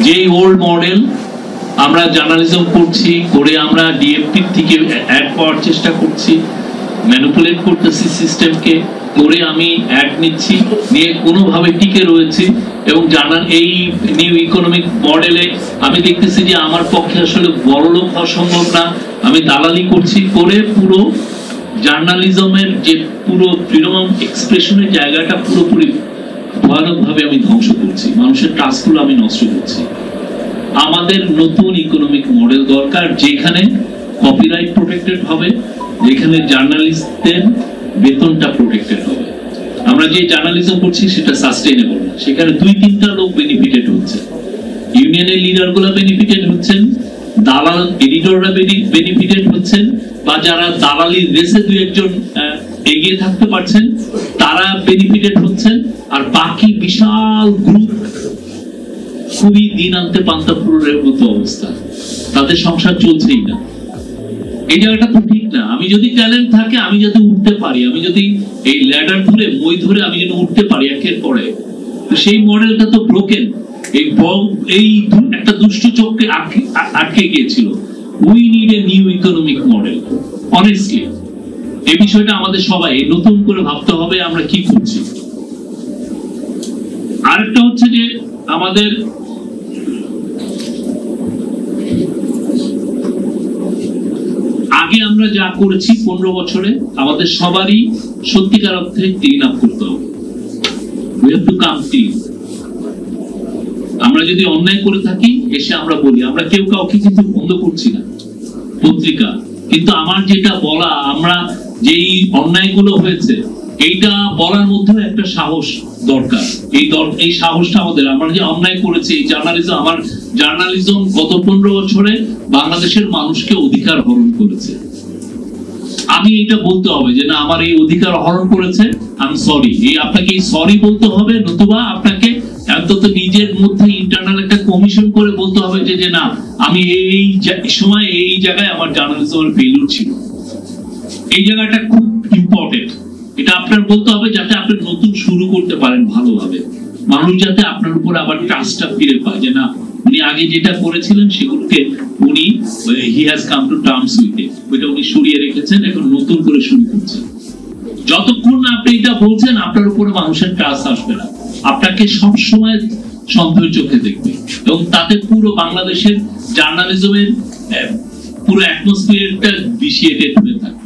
যে old model আমরা journalism করছি, করে আমরা ডিএফটি থেকে অ্যাড পাওয়ার চেষ্টা করছি, ম্যানিপুলেট করতেছি সিস্টেমকে, করে আমি অ্যাড নিচ্ছি, নিয়ে কোনোভাবে টিকে রয়েছি। এবং এই নিউ ইকোনমিক মডেলে আমি দেখতেছি যে আমার পক্ষে আসলে বড়লোক হওয়া সম্ভব না, আমি দালালি করছি, করে পুরো জার্নালিজমের যে পুরো ফ্রিডম অফ এক্সপ্রেশনের জায়গাটা পুরোপুরি ভয়ানকভাবে আমি ধ্বংস করছি, মানুষের ট্রাস্টগুলো আমি নষ্ট করছি। আমাদের নতুন ইকোনমিক মডেল দরকার, যেখানে কপিরাইট প্রোটেক্টেড হবে, যেখানে জার্নালিস্টদের বেতনটা প্রোটেক্টেড হবে। আমরা যে জার্নালিজম করছি সেটা সাস্টেইনেবল না, সেখানে 2-3টা লোক বেনিফিটেড হচ্ছে, ইউনিয়নের লিডারগুলো বেনিফিটেড হচ্ছেন, দালাল এডিটররা বেনিফিটেড হচ্ছেন, বা যারা দালালির রেসে 2-1জন এগিয়ে থাকতে পারছেন তারা বেনিফিটেড হচ্ছেন, আর বাকি বিশাল গ্রুপ খুবই দিন আনতে পান্তাপুরের মতো অবস্থা, তাদের সংসার চলছেই না। এই জায়গাটা তো ঠিক না। আমি যদি ট্যালেন্ট থাকে, আমি যাতে উঠতে পারি, আমি যদি এই ল্যাডার ধরে মই ধরে আমি যদি উঠতে পারি একের পরে, সেই মডেলটা তো ব্রোকেন। এই একটা দুষ্ট চক্রে আটকে গিয়েছিল। We need a new economic model honestly. এই বিষয়টা আমাদের সবাই নতুন করে ভাবতে হবে আমরা কি করছি। আরেকটা হচ্ছে যে আমাদের আগে আমরা যা করেছি 15 বছরে, আমাদের সবারই সত্যিকার অর্থে ক্লিন আপ করতে হবে। We have to come clean. আমরা যদি অন্যায় করে থাকি এসে আমরা বলি, আমরা কেউ কাউকে কিন্তু বন্ধ করছি না পত্রিকা, কিন্তু আমার যেটা বলা, আমরা যেই অন্যায়গুলো হয়েছে এইটা বলার মধ্যে একটা সাহস দরকার। এই সাহসটা আমাদের, আমরা যে অন্যায় করেছি, এই জার্নালিজম, আমার জার্নালিজম গত 15 বছরে বাংলাদেশের মানুষকে অধিকার হরণ করেছে। আমি এটা বলতে হবে যে না, আমার এই অধিকার হরণ করেছে, আমি সরি। আপনাকে এই সরি বলতে হবে, নতুবা আপনাকে অন্তত নিজের মধ্যে ইন্টারনাল একটা কমিশন করে বলতে হবে যে না, আমি এই সময় এই জায়গায় আমার জার্নালিজমের ফেলিউর ছিল। এই জায়গাটা খুব ইম্পর্টেন্ট। এটা আপনার বলতে হবে যাতে আপনি নতুন শুরু করতে পারেন ভালোভাবে, মানুষ যাতে আপনার উপর আবার ট্রাস্টটা ফিরে পায় যে না, উনি আগে যেটা করেছিলেন সেগুলোকে উনি he has come to terms with it, ওইটা উনি সরিয়ে রেখেছেন, এখন নতুন করে শুরু করছেন। যতক্ষণ না আপনি এটা বলছেন আপনার উপরে মানুষের ট্রাস্ট আসবে না, আপনাকে সবসময় সন্দেহের চোখে দেখবে, এবং তাতে পুরো বাংলাদেশের জার্নালিজমের পুরো অ্যাটমসফিয়ারটা ভিসিয়েটেড হয়ে থাকে।